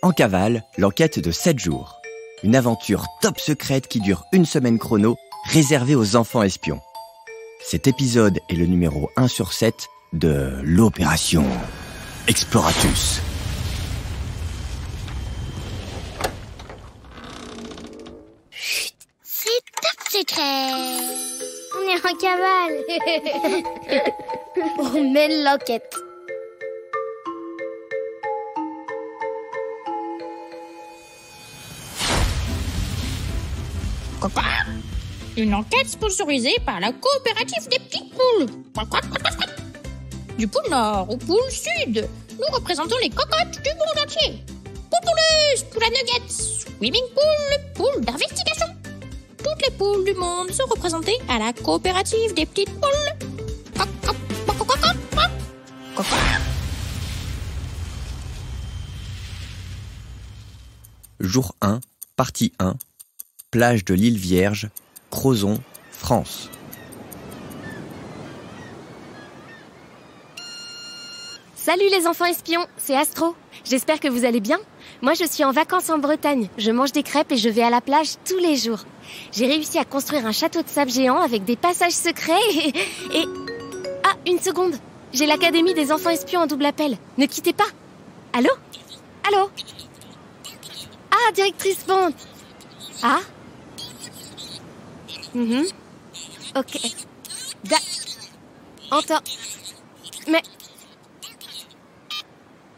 En cavale, l'enquête de 7 jours. Une aventure top secrète qui dure 1 semaine chrono, réservée aux enfants espions. Cet épisode est le numéro 1 sur 7 de l'opération Exploratus. Chut, c'est top secret. On est en cavale. On mène l'enquête. Une enquête sponsorisée par la coopérative des petites poules. Du pôle Nord au pôle Sud, nous représentons les cocottes du monde entier. Poule-pouleuse, poule à nuggets, swimming pool, poule d'investigation. Toutes les poules du monde sont représentées à la coopérative des petites poules. Jour 1, partie 1, plage de l'île Vierge, Crozon, France. Salut les enfants espions, c'est Astro. J'espère que vous allez bien. Moi je suis en vacances en Bretagne, je mange des crêpes et je vais à la plage tous les jours. J'ai réussi à construire un château de sable géant avec des passages secrets et... Ah, une seconde. J'ai l'académie des enfants espions en double appel. Ne quittez pas. Allô ? Allô ? Ah, directrice Bond. Ah ? Ok. Entends. Mais...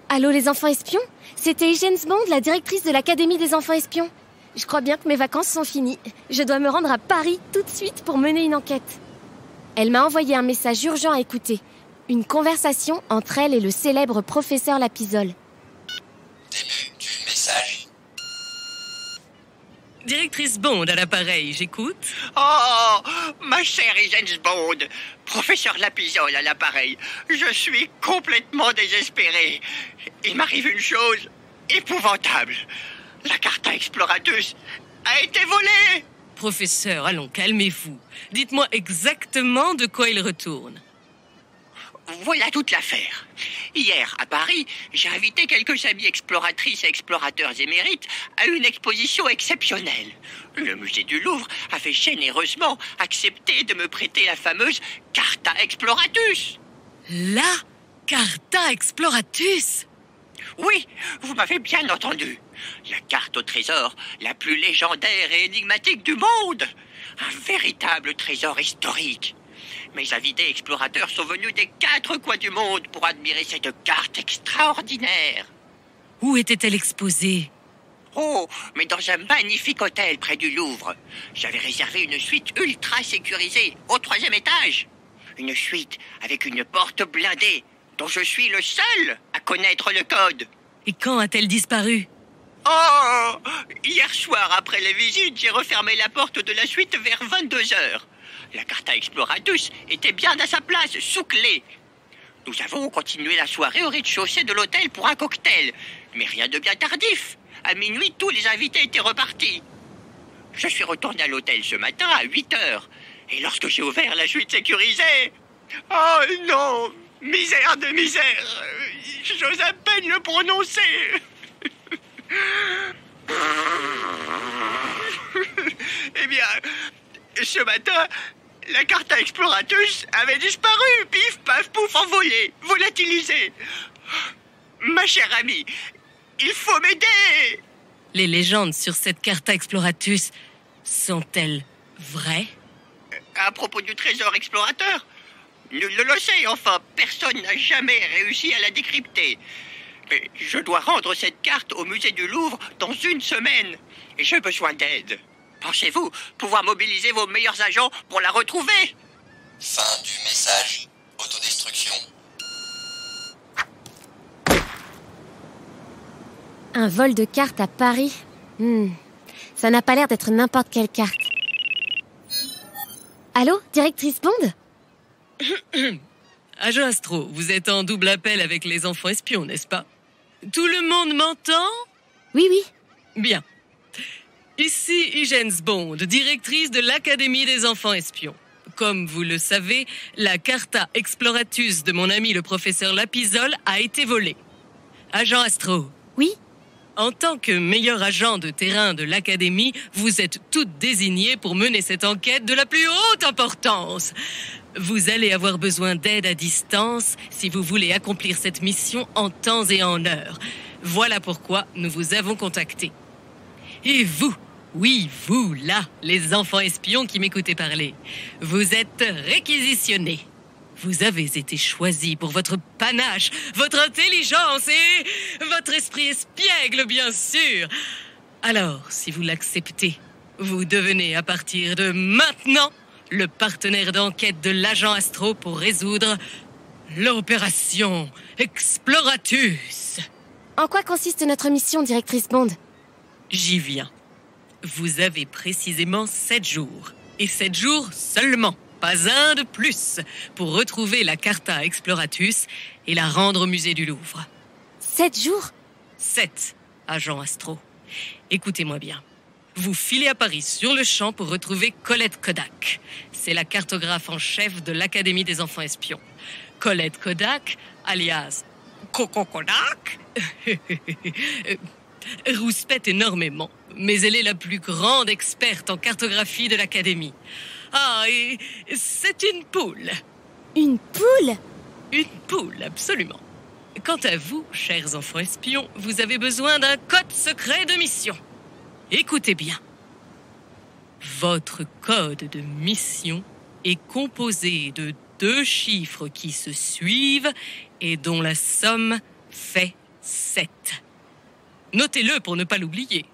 Allô les enfants espions ? C'était James Bond, la directrice de l'Académie des enfants espions. Je crois bien que mes vacances sont finies. Je dois me rendre à Paris tout de suite pour mener une enquête. Elle m'a envoyé un message urgent à écouter. Une conversation entre elle et le célèbre professeur Lapisole. Début du message. Directrice Bond à l'appareil, j'écoute. Oh, ma chère James Bond, professeur Lapisole à l'appareil, je suis complètement désespéré. Il m'arrive une chose épouvantable. La Carta Exploratus a été volée. Professeur, allons, calmez-vous. Dites-moi exactement de quoi il retourne. Voilà toute l'affaire. Hier, à Paris, j'ai invité quelques amis exploratrices et explorateurs émérites à une exposition exceptionnelle. Le musée du Louvre avait généreusement accepté de me prêter la fameuse Carta Exploratus. La Carta Exploratus ? Oui, vous m'avez bien entendu. La carte au trésor la plus légendaire et énigmatique du monde. Un véritable trésor historique. Mes avidés explorateurs sont venus des 4 coins du monde pour admirer cette carte extraordinaire. Où était-elle exposée ? Oh, mais dans un magnifique hôtel près du Louvre. J'avais réservé une suite ultra sécurisée au 3e étage. Une suite avec une porte blindée dont je suis le seul à connaître le code. Et quand a-t-elle disparu ? Oh, hier soir après les visites, j'ai refermé la porte de la suite vers 22h. La Carta Exploratus était bien à sa place, sous clé. Nous avons continué la soirée au rez-de-chaussée de l'hôtel pour un cocktail. Mais rien de bien tardif. À minuit, tous les invités étaient repartis. Je suis retourné à l'hôtel ce matin à 8h. Et lorsque j'ai ouvert la suite sécurisée... Oh non, misère de misère. J'ose à peine le prononcer. Eh bien, ce matin... La Carta Exploratus avait disparu, pif, paf, pouf, envolée, volatilisée. Ma chère amie, il faut m'aider. Les légendes sur cette Carta Exploratus sont-elles vraies ? À propos du trésor explorateur, nul ne le sait, enfin, personne n'a jamais réussi à la décrypter. Mais je dois rendre cette carte au musée du Louvre dans 1 semaine. Et j'ai besoin d'aide. Pensez-vous pouvoir mobiliser vos meilleurs agents pour la retrouver ? Fin du message. Autodestruction. Un vol de cartes à Paris ? Ça n'a pas l'air d'être n'importe quelle carte. Allô, directrice Bond ? Agent Astro, vous êtes en double appel avec les enfants espions, n'est-ce pas ? Tout le monde m'entend ? Oui, oui. Bien. Ici James Bond, directrice de l'Académie des enfants espions. Comme vous le savez, la Carta Exploratus de mon ami le professeur Lapisole a été volée. Agent Astro. Oui ? En tant que meilleur agent de terrain de l'Académie, vous êtes toutes désignées pour mener cette enquête de la plus haute importance. Vous allez avoir besoin d'aide à distance si vous voulez accomplir cette mission en temps et en heure. Voilà pourquoi nous vous avons contacté. Et vous, oui, vous, là, les enfants espions qui m'écoutez parler, vous êtes réquisitionnés. Vous avez été choisis pour votre panache, votre intelligence et votre esprit espiègle, bien sûr. Alors, si vous l'acceptez, vous devenez à partir de maintenant le partenaire d'enquête de l'agent Astro pour résoudre l'opération Exploratus. En quoi consiste notre mission, directrice Bond? J'y viens. Vous avez précisément 7 jours. Et 7 jours seulement. Pas un de plus, pour retrouver la Carta Exploratus et la rendre au musée du Louvre. 7 jours? 7, agent Astro. Écoutez-moi bien. Vous filez à Paris sur le champ pour retrouver Colette Kodak. C'est la cartographe en chef de l'Académie des enfants espions. Colette Kodak, alias Coco Kodak, rouspète énormément, mais elle est la plus grande experte en cartographie de l'Académie. Ah, et c'est une poule. Une poule? Une poule, absolument. Quant à vous, chers enfants espions, vous avez besoin d'un code secret de mission. Écoutez bien. Votre code de mission est composé de 2 chiffres qui se suivent et dont la somme fait 7. Notez-le pour ne pas l'oublier.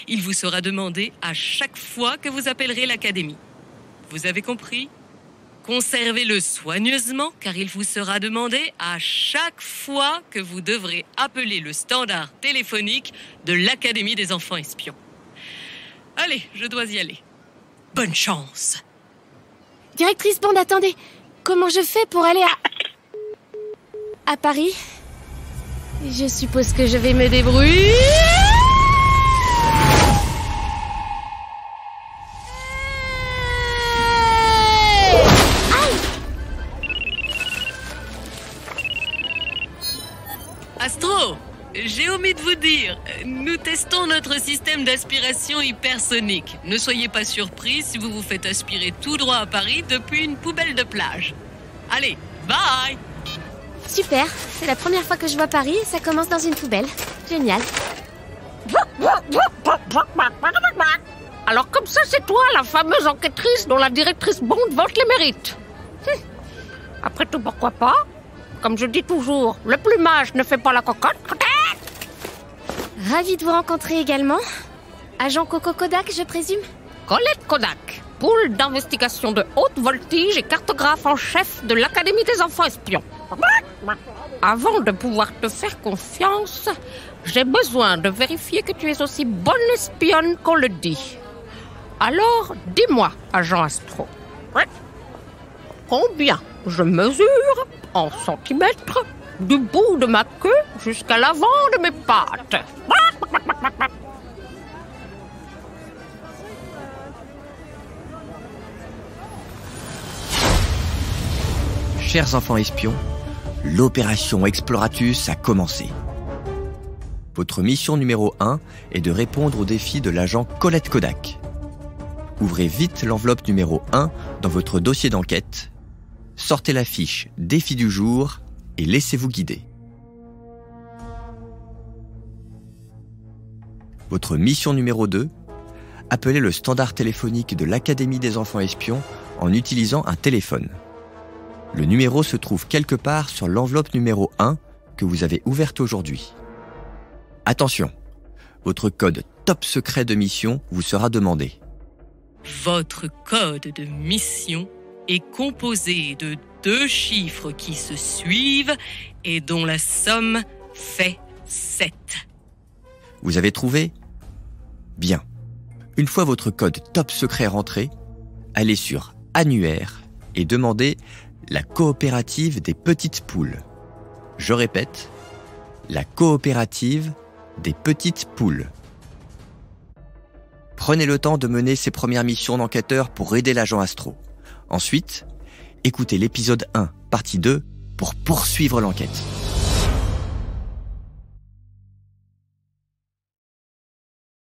Il vous sera demandé à chaque fois que vous appellerez l'Académie. Vous avez compris? Conservez-le soigneusement car il vous sera demandé à chaque fois que vous devrez appeler le standard téléphonique de l'Académie des enfants espions. Allez, je dois y aller. Bonne chance. Directrice Bond, attendez. Comment je fais pour aller à Paris? Je suppose que je vais me débrouiller. Astro, j'ai omis de vous dire, nous testons notre système d'aspiration hypersonique. Ne soyez pas surpris si vous vous faites aspirer tout droit à Paris depuis une poubelle de plage. Allez, bye! Super, c'est la première fois que je vois Paris et ça commence dans une poubelle. Génial. Alors comme ça, c'est toi, la fameuse enquêtrice dont la directrice Bond vante les mérites. Après tout, pourquoi pas? Comme je dis toujours, le plumage ne fait pas la cocotte. Ravie de vous rencontrer également. Agent Coco Kodak, je présume? Colette Kodak, poule d'investigation de haute voltige et cartographe en chef de l'Académie des enfants espions. Avant de pouvoir te faire confiance, j'ai besoin de vérifier que tu es aussi bonne espionne qu'on le dit. Alors, dis-moi, agent Astro, combien je mesure en centimètres du bout de ma queue jusqu'à l'avant de mes pattes? Chers enfants espions, l'opération Exploratus a commencé. Votre mission numéro 1 est de répondre au défi de l'agent Colette Kodak. Ouvrez vite l'enveloppe numéro 1 dans votre dossier d'enquête, sortez la fiche défi du jour et laissez-vous guider. Votre mission numéro 2, appelez le standard téléphonique de l'Académie des enfants espions en utilisant un téléphone. Le numéro se trouve quelque part sur l'enveloppe numéro 1 que vous avez ouverte aujourd'hui. Attention, votre code top secret de mission vous sera demandé. Votre code de mission est composé de 2 chiffres qui se suivent et dont la somme fait 7. Vous avez trouvé? Bien. Une fois votre code top secret rentré, allez sur Annuaire et demandez la coopérative des petites poules. Je répète, la coopérative des petites poules. Prenez le temps de mener ces premières missions d'enquêteur pour aider l'agent Astro. Ensuite, écoutez l'épisode 1, partie 2, pour poursuivre l'enquête.